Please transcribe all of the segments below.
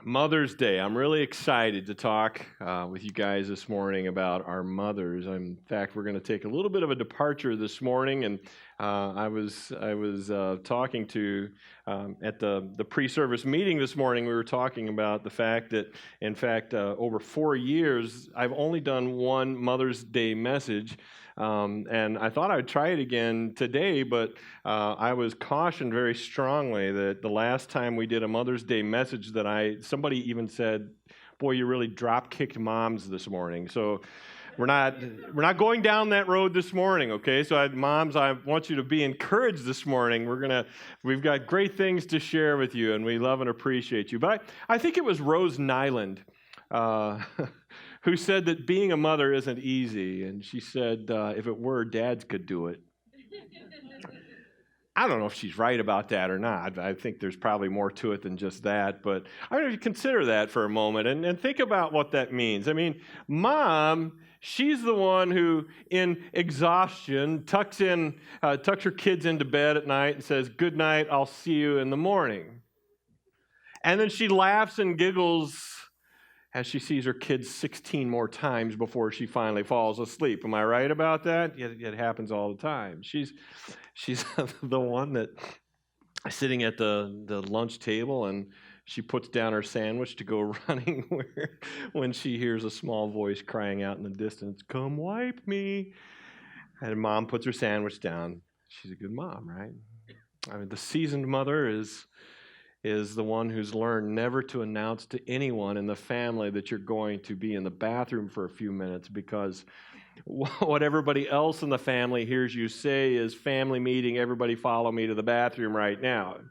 Mother's Day. I'm really excited to talk with you guys this morning about our mothers. In fact, we're going to take a little bit of a departure this morning, and I was talking to at the pre-service meeting this morning. We were talking about the fact that, in fact, over 4 years, I've only done one Mother's Day message. And I thought I would try it again today, but I was cautioned very strongly that the last time we did a Mother's Day message somebody even said, boy, you really drop-kicked moms this morning. So we're not going down that road this morning, okay? So moms, I want you to be encouraged this morning. We've got great things to share with you, and we love and appreciate you. But I think it was Rose Nyland who said that being a mother isn't easy. And she said, if it were, dads could do it. I don't know if she's right about that or not. I think there's probably more to it than just that. But I mean, consider that for a moment and think about what that means. I mean, mom, she's the one who, in exhaustion, tucks her kids into bed at night and says, "Good night, I'll see you in the morning." And then she laughs and giggles as she sees her kids 16 more times before she finally falls asleep. Am I right about that? It happens all the time. She's the one that is sitting at the lunch table, and she puts down her sandwich to go running when she hears a small voice crying out in the distance, "Come wipe me." And mom puts her sandwich down. She's a good mom, right? I mean, the seasoned mother is the one who's learned never to announce to anyone in the family that you're going to be in the bathroom for a few minutes, because what everybody else in the family hears you say is, "Family meeting, everybody follow me to the bathroom right now."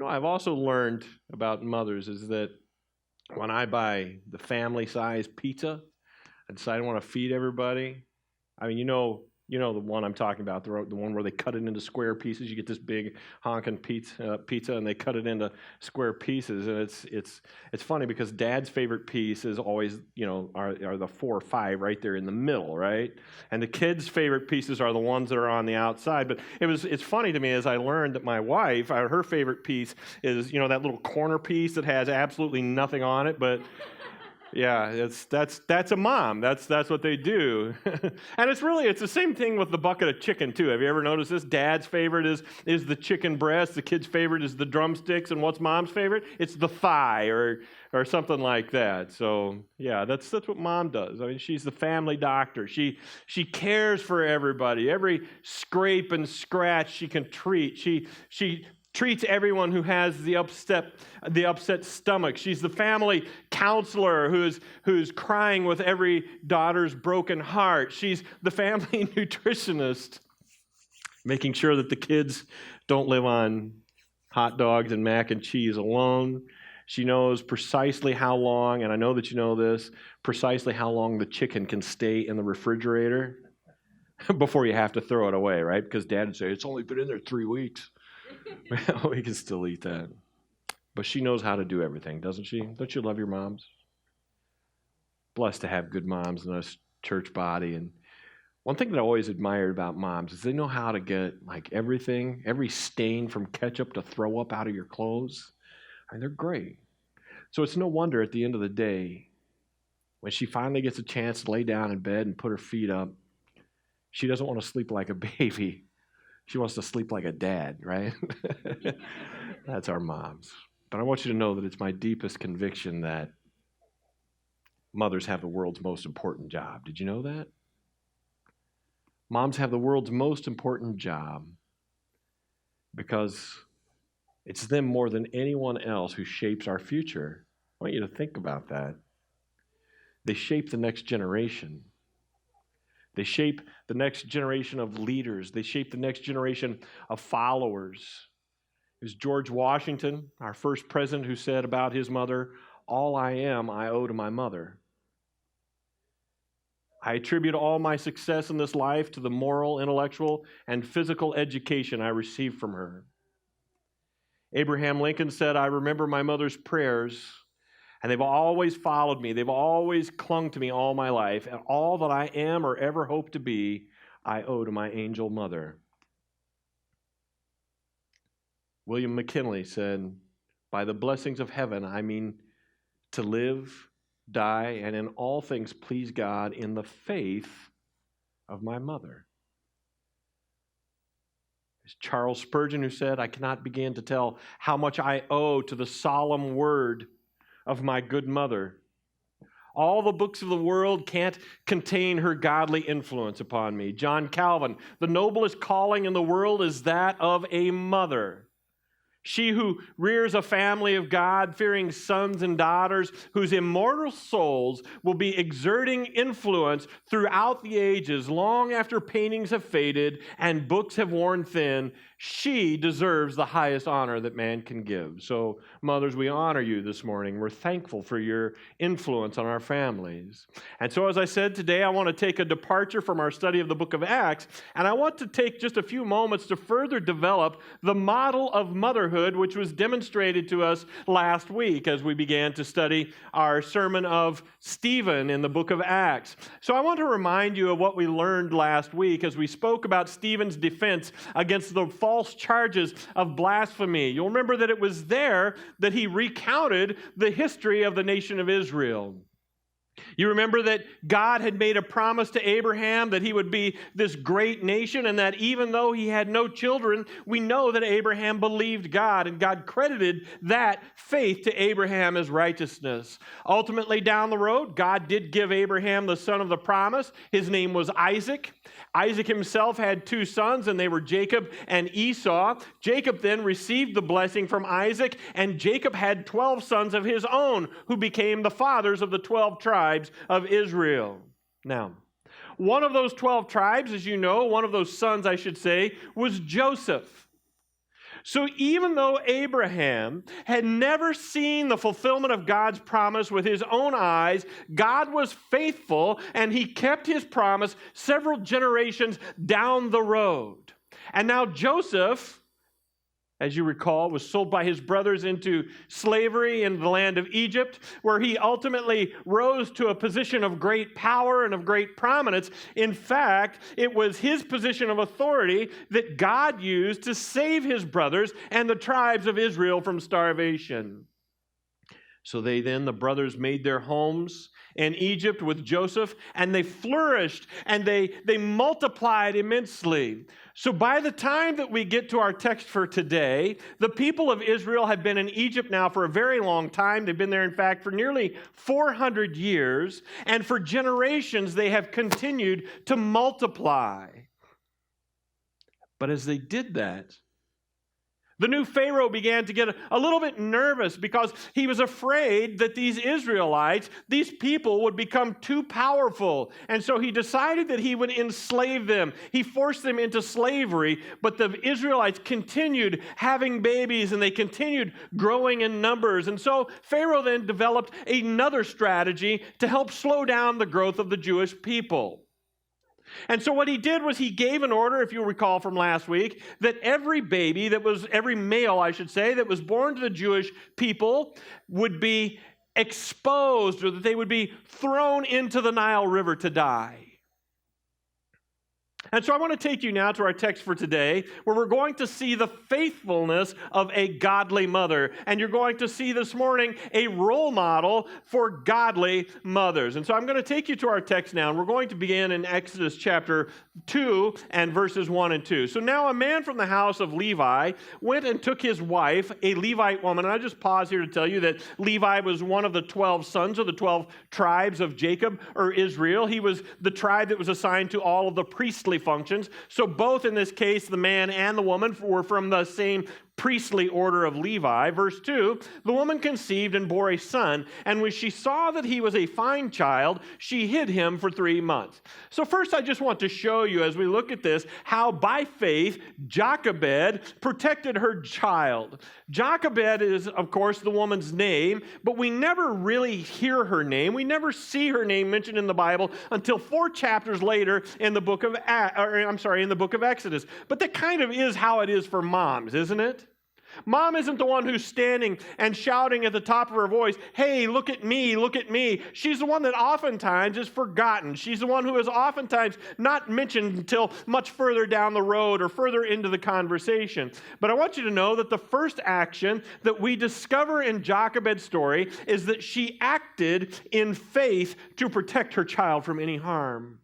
I've also learned about mothers is that when I buy the family-size pizza, I decide I want to feed everybody. I mean, you know the one I'm talking about, the one where they cut it into square pieces. You get this big honking pizza, and they cut it into square pieces. And it's funny because Dad's favorite piece is always, are the 4 or 5 right there in the middle, right? And the kids' favorite pieces are the ones that are on the outside. But it's funny to me as I learned that my wife, her favorite piece is, that little corner piece that has absolutely nothing on it, but yeah, that's a mom. That's what they do. And it's the same thing with the bucket of chicken too. Have you ever noticed this? Dad's favorite is the chicken breast, the kid's favorite is the drumsticks, and what's mom's favorite? It's the thigh or something like that. So, yeah, that's what mom does. I mean, she's the family doctor. She cares for everybody. Every scrape and scratch she can treat. She treats everyone who has the upset stomach. She's the family counselor who's crying with every daughter's broken heart. She's the family nutritionist, making sure that the kids don't live on hot dogs and mac and cheese alone. She knows precisely how long, and I know that you know this, precisely how long the chicken can stay in the refrigerator before you have to throw it away, right? Because Dad would say, "It's only been in there 3 weeks." Well, we can still eat that. But she knows how to do everything, doesn't she? Don't you love your moms? Blessed to have good moms in this church body. And one thing that I always admired about moms is they know how to get like everything, every stain from ketchup to throw up out of your clothes. I mean, they're great. So it's no wonder at the end of the day, when she finally gets a chance to lay down in bed and put her feet up, she doesn't want to sleep like a baby. She wants to sleep like a dad, right? That's our moms. But I want you to know that it's my deepest conviction that mothers have the world's most important job. Did you know that? Moms have the world's most important job because it's them more than anyone else who shapes our future. I want you to think about that. They shape the next generation. They shape the next generation of leaders. They shape the next generation of followers. It was George Washington, our first president, who said about his mother, "All I am, I owe to my mother." I attribute all my success in this life to the moral, intellectual, and physical education I received from her. Abraham Lincoln said, "I remember my mother's prayers, and they've always followed me. They've always clung to me all my life. And all that I am or ever hope to be, I owe to my angel mother." William McKinley said, "By the blessings of heaven, I mean to live, die, and in all things please God in the faith of my mother." It's Charles Spurgeon who said, "I cannot begin to tell how much I owe to the solemn word of my good mother. All the books of the world can't contain her godly influence upon me." John Calvin, "The noblest calling in the world is that of a mother. She who rears a family of God-fearing sons and daughters whose immortal souls will be exerting influence throughout the ages, long after paintings have faded and books have worn thin. She deserves the highest honor that man can give." So, mothers, we honor you this morning. We're thankful for your influence on our families. And so, as I said, today I want to take a departure from our study of the book of Acts, and I want to take just a few moments to further develop the model of motherhood, which was demonstrated to us last week as we began to study our sermon of Stephen in the book of Acts. So I want to remind you of what we learned last week as we spoke about Stephen's defense against the false charges of blasphemy. You'll remember that it was there that he recounted the history of the nation of Israel. You remember that God had made a promise to Abraham that he would be this great nation, and that even though he had no children, we know that Abraham believed God, and God credited that faith to Abraham as righteousness. Ultimately, down the road, God did give Abraham the son of the promise. His name was Isaac. Isaac himself had two sons, and they were Jacob and Esau. Jacob then received the blessing from Isaac, and Jacob had 12 sons of his own, who became the fathers of the 12 tribes of Israel. Now, one of those 12 tribes, as you know, one of those sons, I should say, was Joseph. So even though Abraham had never seen the fulfillment of God's promise with his own eyes, God was faithful, and he kept his promise several generations down the road. And now Joseph, as you recall, was sold by his brothers into slavery in the land of Egypt, where he ultimately rose to a position of great power and of great prominence. In fact, it was his position of authority that God used to save his brothers and the tribes of Israel from starvation. So the brothers made their homes in Egypt with Joseph, and they flourished, and they multiplied immensely. So by the time that we get to our text for today, the people of Israel have been in Egypt now for a very long time. They've been there, in fact, for nearly 400 years, and for generations they have continued to multiply. But as they did that, the new Pharaoh began to get a little bit nervous because he was afraid that these Israelites, these people, would become too powerful. And so he decided that he would enslave them. He forced them into slavery, but the Israelites continued having babies, and they continued growing in numbers. And so Pharaoh then developed another strategy to help slow down the growth of the Jewish people. And so what he did was he gave an order, if you recall from last week, that every male, I should say, that was born to the Jewish people would be exposed, or that they would be thrown into the Nile River to die. And so I want to take you now to our text for today, where we're going to see the faithfulness of a godly mother. And you're going to see this morning a role model for godly mothers. And so I'm going to take you to our text now, and we're going to begin in Exodus chapter 2 and verses 1 and 2. So now a man from the house of Levi went and took his wife, a Levite woman. And I just pause here to tell you that Levi was one of the 12 sons of the 12 tribes of Jacob, or Israel. He was the tribe that was assigned to all of the priestly functions. So both in this case, the man and the woman were from the same priestly order of Levi. Verse 2, the woman conceived and bore a son, and when she saw that he was a fine child, she hid him for 3 months. So first, I just want to show you, as we look at this, how by faith Jochebed protected her child. Jochebed is, of course, the woman's name, but we never really hear her name. We never see her name mentioned in the Bible until 4 chapters later in the book of Exodus. But that kind of is how it is for moms, isn't it? Mom isn't the one who's standing and shouting at the top of her voice, hey, look at me, look at me. She's the one that oftentimes is forgotten. She's the one who is oftentimes not mentioned until much further down the road or further into the conversation. But I want you to know that the first action that we discover in Jochebed's story is that she acted in faith to protect her child from any harm.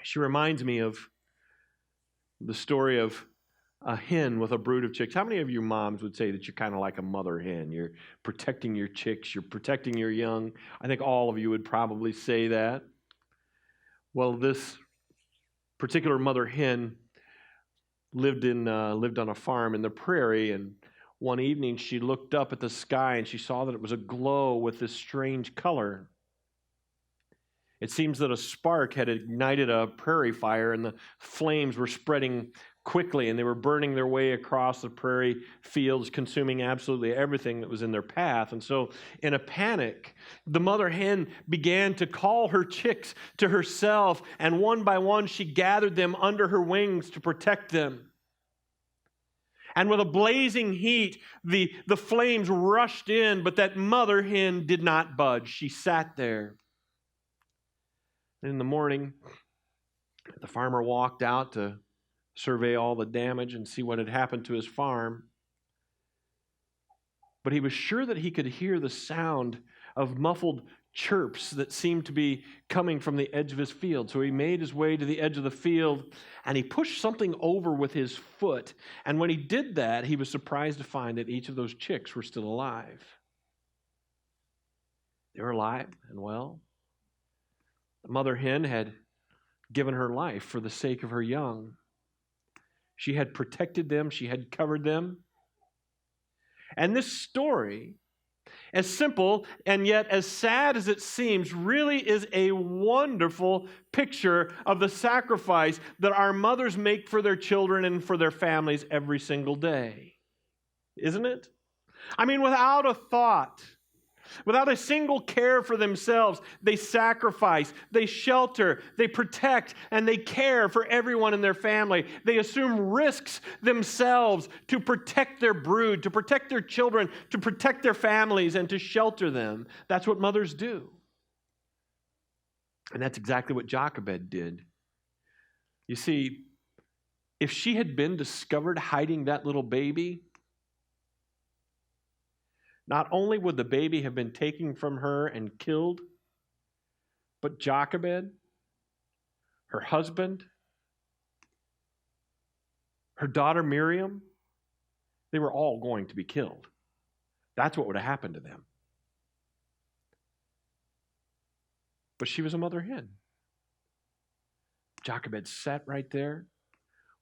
She reminds me of the story of a hen with a brood of chicks. How many of you moms would say that you're kind of like a mother hen? You're protecting your chicks, you're protecting your young. I think all of you would probably say that. Well, this particular mother hen lived on a farm in the prairie, and one evening she looked up at the sky and she saw that it was aglow with this strange color. It seems that a spark had ignited a prairie fire, and the flames were spreading quickly, and they were burning their way across the prairie fields, consuming absolutely everything that was in their path. And so, in a panic, the mother hen began to call her chicks to herself, and one by one she gathered them under her wings to protect them. And with a blazing heat, the flames rushed in, but that mother hen did not budge. She sat there. In the morning, the farmer walked out to survey all the damage and see what had happened to his farm. But he was sure that he could hear the sound of muffled chirps that seemed to be coming from the edge of his field. So he made his way to the edge of the field, and he pushed something over with his foot. And when he did that, he was surprised to find that each of those chicks were still alive. They were alive and well. The mother hen had given her life for the sake of her young. She had protected them. She had covered them. And this story, as simple and yet as sad as it seems, really is a wonderful picture of the sacrifice that our mothers make for their children and for their families every single day. Isn't it? I mean, without a thought, without a single care for themselves, they sacrifice, they shelter, they protect, and they care for everyone in their family. They assume risks themselves to protect their brood, to protect their children, to protect their families, and to shelter them. That's what mothers do. And that's exactly what Jochebed did. You see, if she had been discovered hiding that little baby, not only would the baby have been taken from her and killed, but Jochebed, her husband, her daughter Miriam, they were all going to be killed. That's what would have happened to them. But she was a mother hen. Jochebed sat right there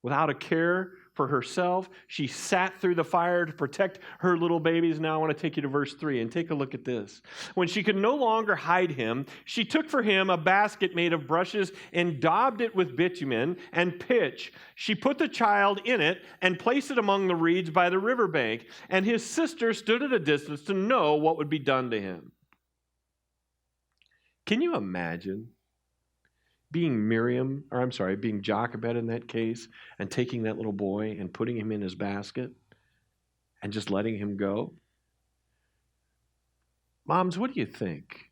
without a care for herself. She sat through the fire to protect her little babies. Now I want to take you to verse 3 and take a look at this. When she could no longer hide him, she took for him a basket made of brushes and daubed it with bitumen and pitch. She put the child in it and placed it among the reeds by the riverbank. And his sister stood at a distance to know what would be done to him. Can you imagine being Jochebed in that case, and taking that little boy and putting him in his basket and just letting him go? Moms, what do you think?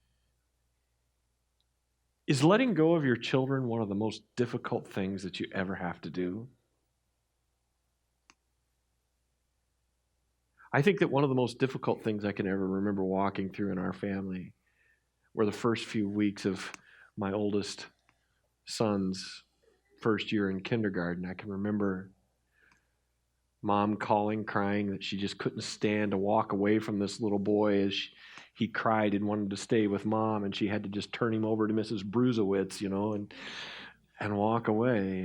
Is letting go of your children one of the most difficult things that you ever have to do? I think that one of the most difficult things I can ever remember walking through in our family were the first few weeks of my oldest son's first year in kindergarten. I can remember Mom calling, crying that she just couldn't stand to walk away from this little boy as he cried and wanted to stay with Mom, and she had to just turn him over to Mrs. Bruzewitz, and walk away.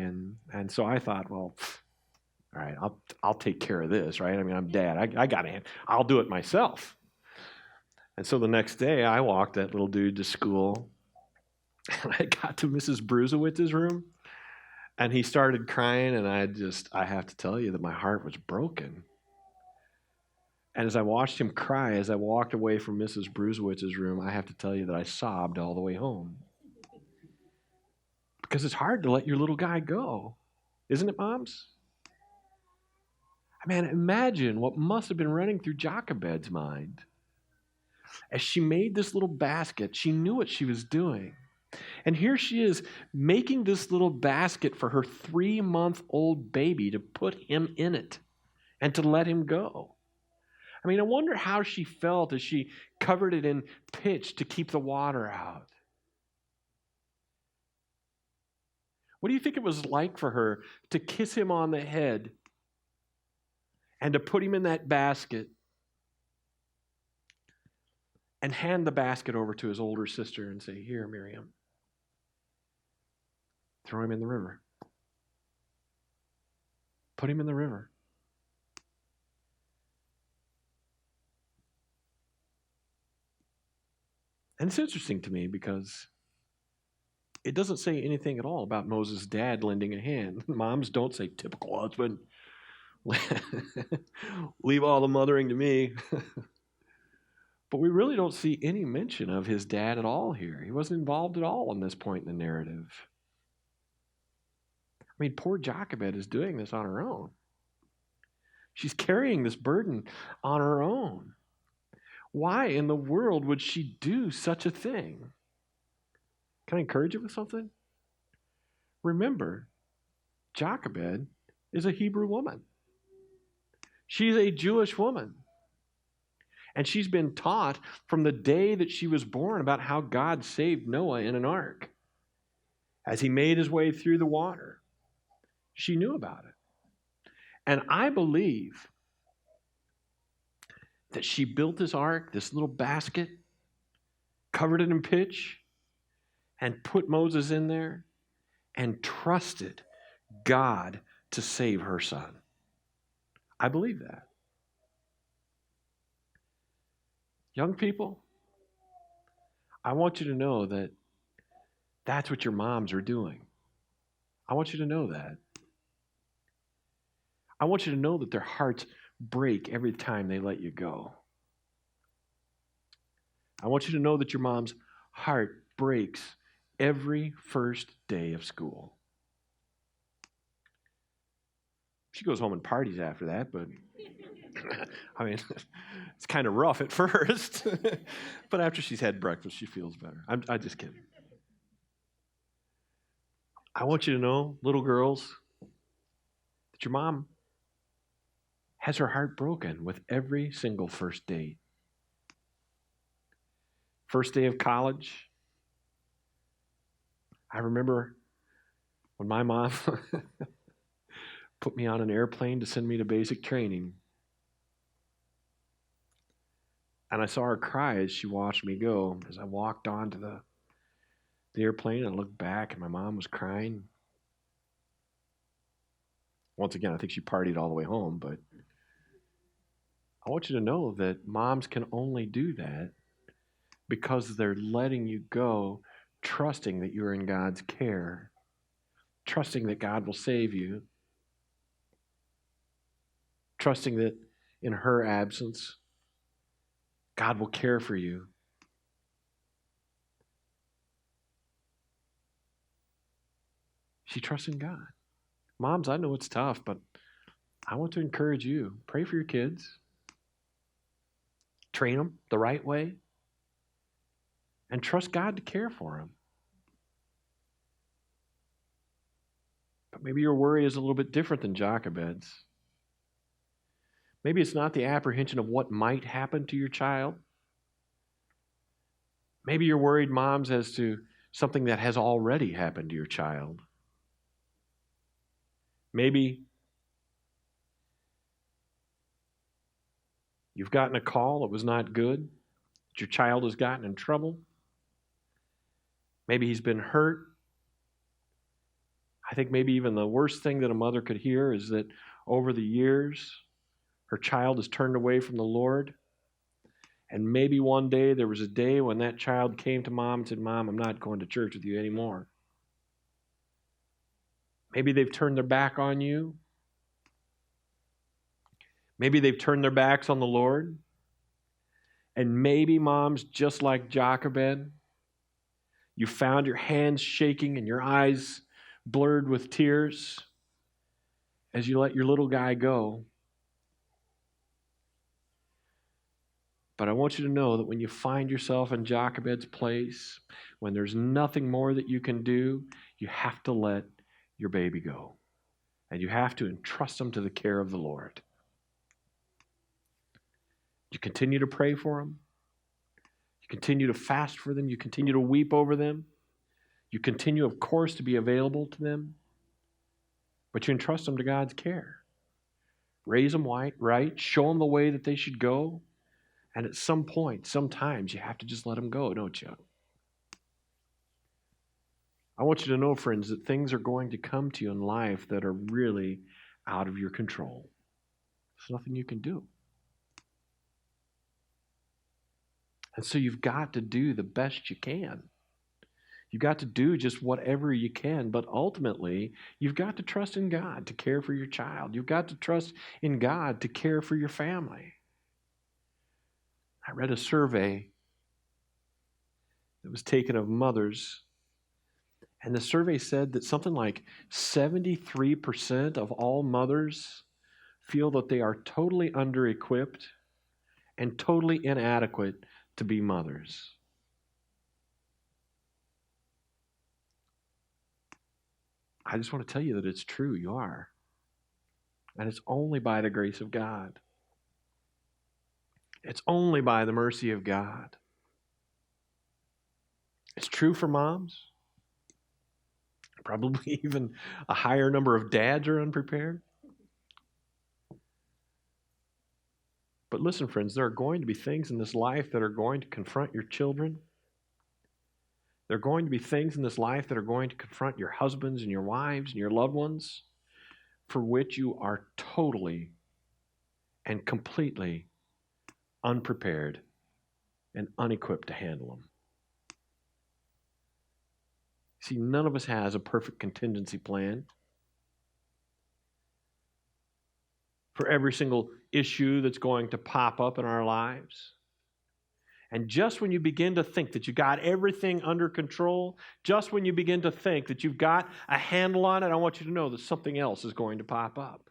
And so I thought, well, all right, I'll take care of this, right? I mean, I'm Dad. I got it. I'll do it myself. And so the next day, I walked that little dude to school. And I got to Mrs. Bruzewitz's room, and he started crying, and I have to tell you that my heart was broken. And as I watched him cry, as I walked away from Mrs. Bruzewitz's room, I have to tell you that I sobbed all the way home. Because it's hard to let your little guy go. Isn't it, moms? Man, imagine what must have been running through Jochebed's mind. As she made this little basket, she knew what she was doing. And here she is making this little basket for her 3-month-old baby to put him in it and to let him go. I mean, I wonder how she felt as she covered it in pitch to keep the water out. What do you think it was like for her to kiss him on the head and to put him in that basket and hand the basket over to his older sister and say, "Here, Miriam, throw him in the river. Put him in the river." And it's interesting to me because it doesn't say anything at all about Moses' dad lending a hand. Moms don't say, "Typical husband. Leave all the mothering to me." But we really don't see any mention of his dad at all here. He wasn't involved at all in this point in the narrative. I mean, poor Jochebed is doing this on her own. She's carrying this burden on her own. Why in the world would she do such a thing? Can I encourage you with something? Remember, Jochebed is a Hebrew woman. She's a Jewish woman. And she's been taught from the day that she was born about how God saved Noah in an ark as he made his way through the water. She knew about it. And I believe that she built this ark, this little basket, covered it in pitch, and put Moses in there and trusted God to save her son. I believe that. Young people, I want you to know that that's what your moms are doing. I want you to know that. I want you to know that their hearts break every time they let you go. I want you to know that your mom's heart breaks every first day of school. She goes home and parties after that, but I mean, it's kind of rough at first. But after she's had breakfast, she feels better. I'm just kidding. I want you to know, little girls, that your mom has her heart broken with every single first date. First day of college. I remember when my mom put me on an airplane to send me to basic training. And I saw her cry as she watched me go. As I walked onto the airplane, I looked back and my mom was crying. Once again, I think she partied all the way home, but I want you to know that moms can only do that because they're letting you go, trusting that you're in God's care, trusting that God will save you, trusting that in her absence, God will care for you. She trusts in God. Moms, I know it's tough, but I want to encourage you. Pray for your kids. Train them the right way. And trust God to care for them. But maybe your worry is a little bit different than Jochebed's. Maybe it's not the apprehension of what might happen to your child. Maybe you're worried, moms, as to something that has already happened to your child. Maybe you've gotten a call that was not good, that your child has gotten in trouble. Maybe he's been hurt. I think maybe even the worst thing that a mother could hear is that over the years, her child has turned away from the Lord. And maybe one day there was a day when that child came to mom and said, "Mom, I'm not going to church with you anymore." Maybe they've turned their back on you. Maybe they've turned their backs on the Lord. And maybe, moms, just like Jochebed, you found your hands shaking and your eyes blurred with tears as you let your little guy go. But I want you to know that when you find yourself in Jochebed's place, when there's nothing more that you can do, you have to let your baby go. And you have to entrust them to the care of the Lord. You continue to pray for them. You continue to fast for them. You continue to weep over them. You continue, of course, to be available to them. But you entrust them to God's care. Raise them right. Show them the way that they should go. And at some point, sometimes you have to just let them go, don't you? I want you to know, friends, that things are going to come to you in life that are really out of your control. There's nothing you can do. And so you've got to do the best you can. You've got to do just whatever you can, but ultimately, you've got to trust in God to care for your child. You've got to trust in God to care for your family. I read a survey that was taken of mothers, and the survey said that something like 73% of all mothers feel that they are totally under-equipped and totally inadequate to be mothers. I just want to tell you that it's true, you are. And it's only by the grace of God. It's only by the mercy of God. It's true for moms. Probably even a higher number of dads are unprepared. But listen, friends, there are going to be things in this life that are going to confront your children. There are going to be things in this life that are going to confront your husbands and your wives and your loved ones for which you are totally and completely unprepared and unequipped to handle them. See, none of us has a perfect contingency plan for every single issue that's going to pop up in our lives. And just when you begin to think that you got everything under control, just when you begin to think that you've got a handle on it, I want you to know that something else is going to pop up.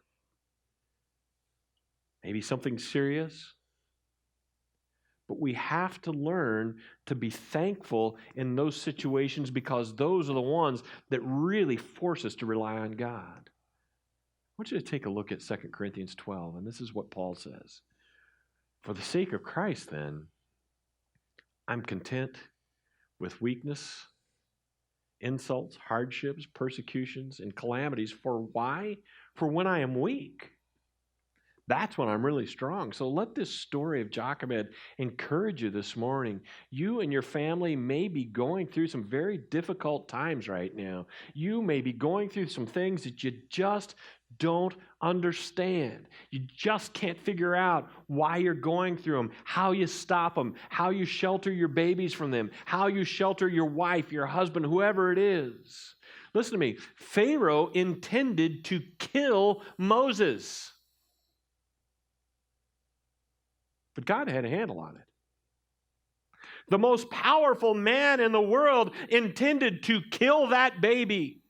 Maybe something serious. But we have to learn to be thankful in those situations because those are the ones that really force us to rely on God. I want you to take a look at 2 Corinthians 12, and this is what Paul says. For the sake of Christ, then, I'm content with weakness, insults, hardships, persecutions, and calamities. For why? For when I am weak, that's when I'm really strong. So let this story of Jochebed encourage you this morning. You and your family may be going through some very difficult times right now. You may be going through some things that you just don't understand. You just can't figure out why you're going through them, how you stop them, how you shelter your babies from them, how you shelter your wife, your husband, whoever it is. Listen to me. Pharaoh intended to kill Moses. But God had a handle on it. The most powerful man in the world intended to kill that baby.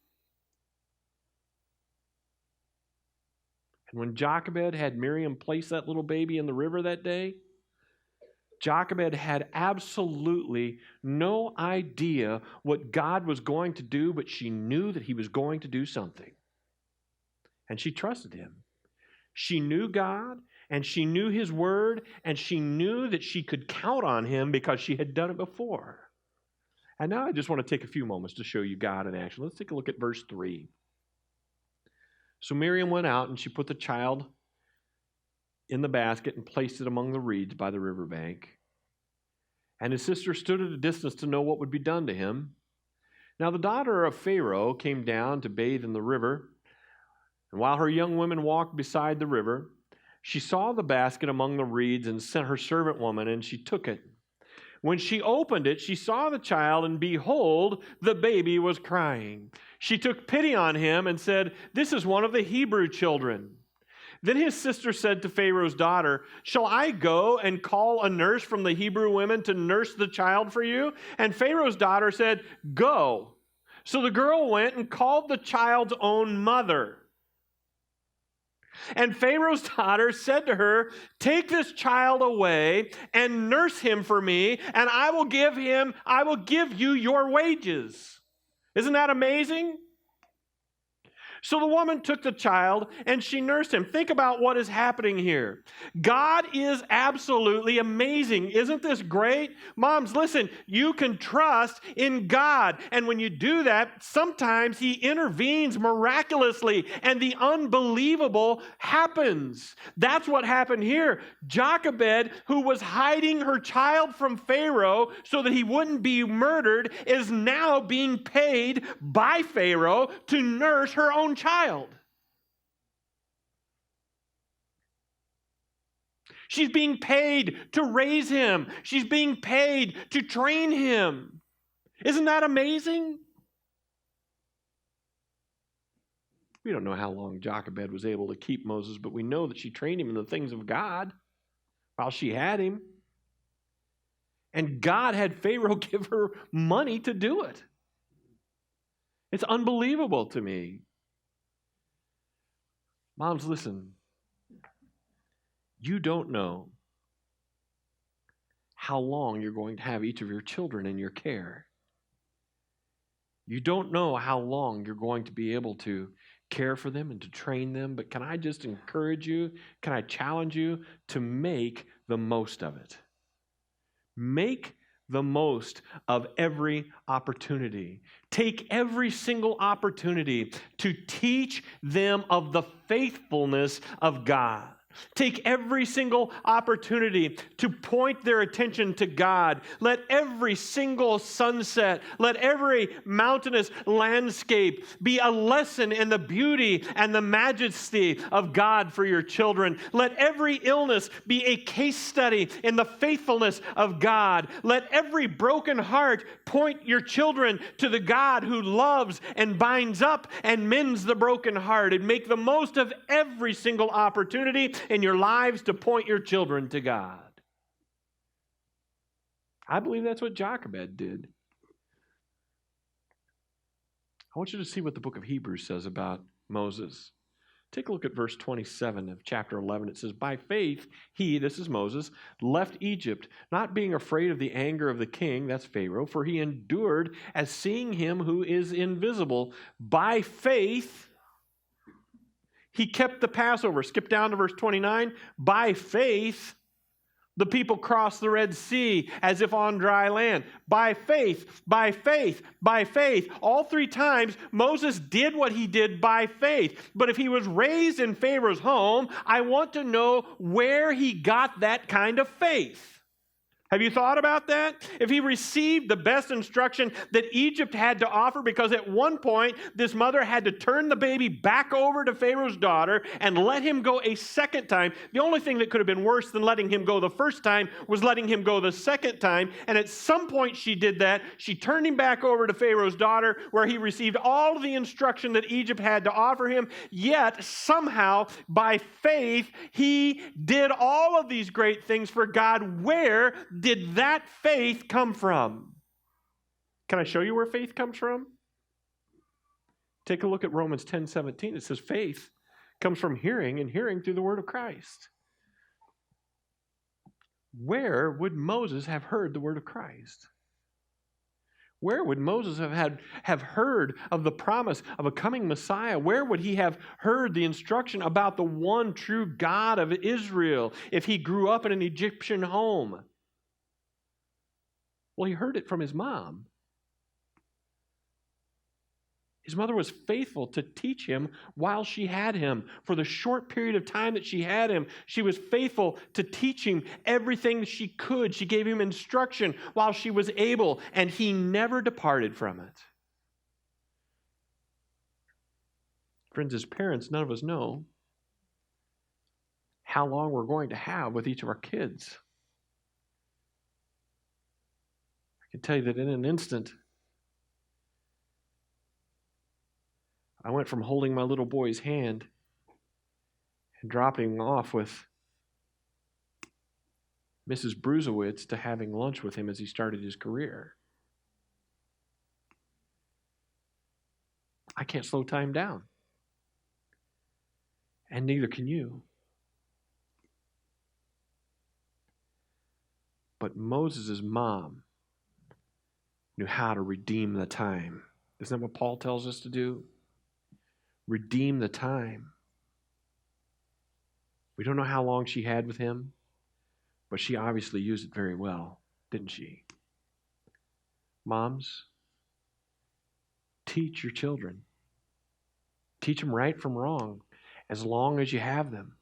And when Jochebed had Miriam place that little baby in the river that day, Jochebed had absolutely no idea what God was going to do, but she knew that he was going to do something. And she trusted him. She knew God, and she knew his word, and she knew that she could count on him because she had done it before. And now I just want to take a few moments to show you God in action. Let's take a look at verse 3. So Miriam went out, and she put the child in the basket and placed it among the reeds by the riverbank. And his sister stood at a distance to know what would be done to him. Now the daughter of Pharaoh came down to bathe in the river, and while her young women walked beside the river, she saw the basket among the reeds and sent her servant woman, and she took it. When she opened it, she saw the child, and behold, the baby was crying. She took pity on him and said, "This is one of the Hebrew children." Then his sister said to Pharaoh's daughter, "Shall I go and call a nurse from the Hebrew women to nurse the child for you?" And Pharaoh's daughter said, "Go." So the girl went and called the child's own mother. And Pharaoh's daughter said to her, "Take this child away and nurse him for me, and I will give you your wages." Isn't that amazing? So the woman took the child and she nursed him. Think about what is happening here. God is absolutely amazing. Isn't this great? Moms, listen, you can trust in God. And when you do that, sometimes He intervenes miraculously and the unbelievable happens. That's what happened here. Jochebed, who was hiding her child from Pharaoh so that he wouldn't be murdered, is now being paid by Pharaoh to nurse her own child. She's being paid to raise him. She's being paid to train him. Isn't that amazing? We don't know how long Jochebed was able to keep Moses, but we know that she trained him in the things of God while she had him. And God had Pharaoh give her money to do it. It's unbelievable to me. Moms, listen. You don't know how long you're going to have each of your children in your care. You don't know how long you're going to be able to care for them and to train them, but can I just encourage you, can I challenge you to make the most of it? Make the most of every opportunity. Take every single opportunity to teach them of the faithfulness of God. Take every single opportunity to point their attention to God. Let every single sunset, let every mountainous landscape be a lesson in the beauty and the majesty of God for your children. Let every illness be a case study in the faithfulness of God. Let every broken heart point your children to the God who loves and binds up and mends the broken heart. And make the most of every single opportunity in your lives to point your children to God. I believe that's what Jochebed did. I want you to see what the book of Hebrews says about Moses. Take a look at verse 27 of chapter 11. It says, "By faith he," this is Moses, "left Egypt, not being afraid of the anger of the king," that's Pharaoh, "for he endured as seeing him who is invisible. By faith he kept the Passover." Skip down to verse 29. "By faith the people crossed the Red Sea as if on dry land." By faith, by faith, by faith. All three times Moses did what he did by faith. But if he was raised in Pharaoh's home, I want to know where he got that kind of faith. Have you thought about that? If he received the best instruction that Egypt had to offer, because at one point this mother had to turn the baby back over to Pharaoh's daughter and let him go a second time. The only thing that could have been worse than letting him go the first time was letting him go the second time. And at some point she did that. She turned him back over to Pharaoh's daughter, where he received all of the instruction that Egypt had to offer him. Yet somehow, by faith, he did all of these great things for God. Where did that faith come from? Can I show you where faith comes from? Take a look at Romans 10:17. It says faith comes from hearing, and hearing through the word of Christ. Where would Moses have heard the word of Christ? Where would Moses have heard of the promise of a coming Messiah? Where would he have heard the instruction about the one true God of Israel if he grew up in an Egyptian home? Well, he heard it from his mom. His mother was faithful to teach him while she had him. For the short period of time that she had him, she was faithful to teach him everything she could. She gave him instruction while she was able, and he never departed from it. Friends, as parents, none of us know how long we're going to have with each of our kids. I can tell you that in an instant, I went from holding my little boy's hand and dropping him off with Mrs. Bruzewitz to having lunch with him as he started his career. I can't slow time down. and neither can you. But Moses' mom knew how to redeem the time. Isn't that what Paul tells us to do? Redeem the time. We don't know how long she had with him, but she obviously used it very well, didn't she? Moms, teach your children. Teach them right from wrong as long as you have them.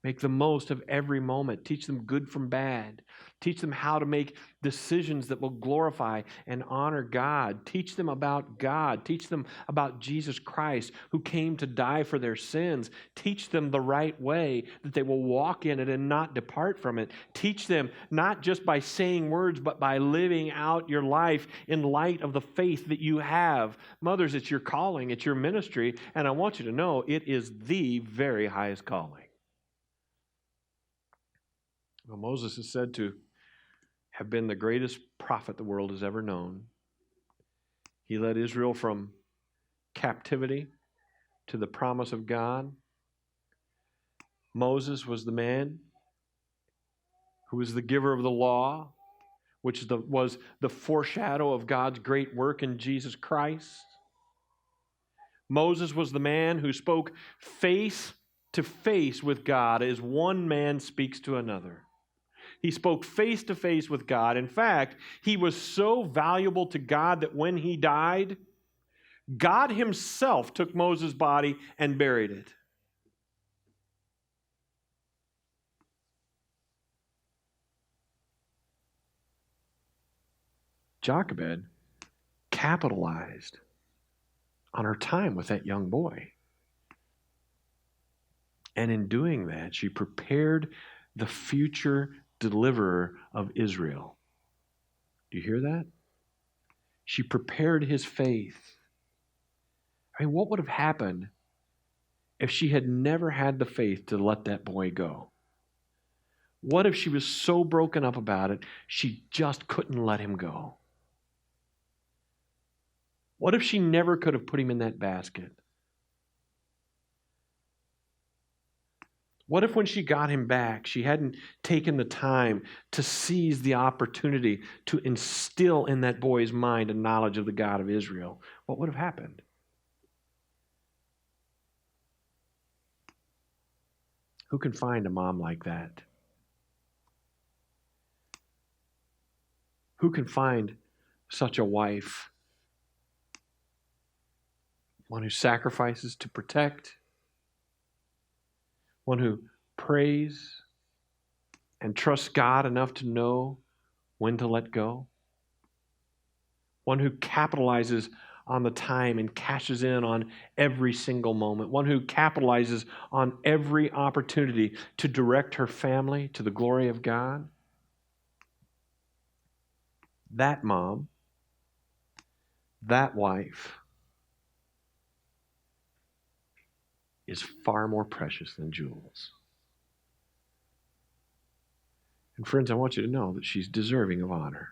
Make the most of every moment. Teach them good from bad. Teach them how to make decisions that will glorify and honor God. Teach them about God. Teach them about Jesus Christ, who came to die for their sins. Teach them the right way, that they will walk in it and not depart from it. Teach them not just by saying words, but by living out your life in light of the faith that you have. Mothers, it's your calling, it's your ministry, and I want you to know it is the very highest calling. Well, Moses is said to have been the greatest prophet the world has ever known. He led Israel from captivity to the promise of God. Moses was the man who was the giver of the law, which was the foreshadow of God's great work in Jesus Christ. Moses was the man who spoke face to face with God as one man speaks to another. He spoke face to face with God. In fact, he was so valuable to God that when he died, God himself took Moses' body and buried it. Jochebed capitalized on her time with that young boy. And in doing that, she prepared the future deliverer of Israel. Do you hear that? She prepared his faith. I mean, what would have happened if she had never had the faith to let that boy go? What if she was so broken up about it, she just couldn't let him go? What if she never could have put him in that basket? What if when she got him back, she hadn't taken the time to seize the opportunity to instill in that boy's mind a knowledge of the God of Israel? What would have happened? Who can find a mom like that? Who can find such a wife? One who sacrifices to protect, one who prays and trusts God enough to know when to let go, one who capitalizes on the time and cashes in on every single moment, one who capitalizes on every opportunity to direct her family to the glory of God. That mom, that wife, is far more precious than jewels. And friends, I want you to know that she's deserving of honor.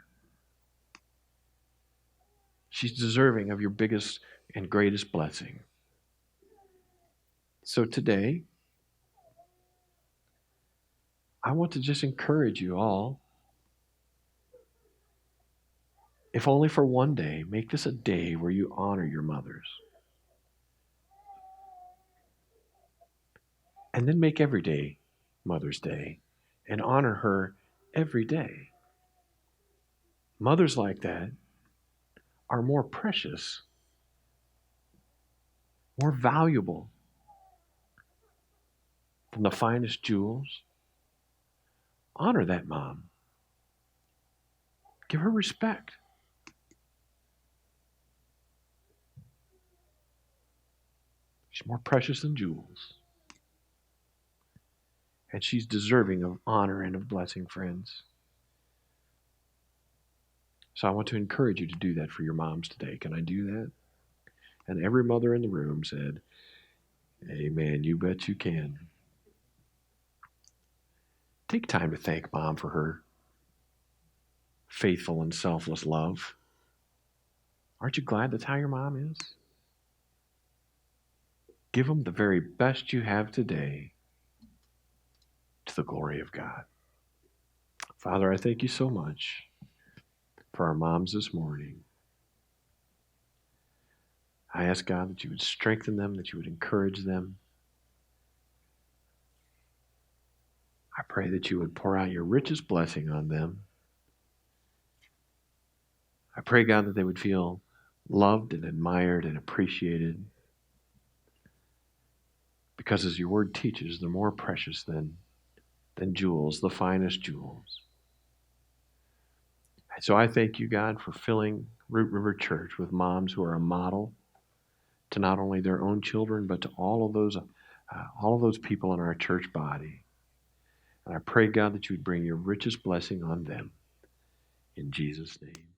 She's deserving of your biggest and greatest blessing. So today, I want to just encourage you all, if only for one day, make this a day where you honor your mothers. And then make every day Mother's Day and honor her every day. Mothers like that are more precious, more valuable than the finest jewels. Honor that mom. Give her respect. She's more precious than jewels. And she's deserving of honor and of blessing, friends. So I want to encourage you to do that for your moms today. Can I do that? And every mother in the room said, amen, you bet you can. Take time to thank Mom for her faithful and selfless love. Aren't you glad that's how your mom is? Give them the very best you have today to the glory of God. Father, I thank you so much for our moms this morning. I ask, God, that you would strengthen them, that you would encourage them. I pray that you would pour out your richest blessing on them. I pray, God, that they would feel loved and admired and appreciated. Because as your word teaches, they're more precious than jewels, the finest jewels. And so I thank you, God, for filling Root River Church with moms who are a model to not only their own children, but to all of those people in our church body. And I pray, God, that you would bring your richest blessing on them. In Jesus' name.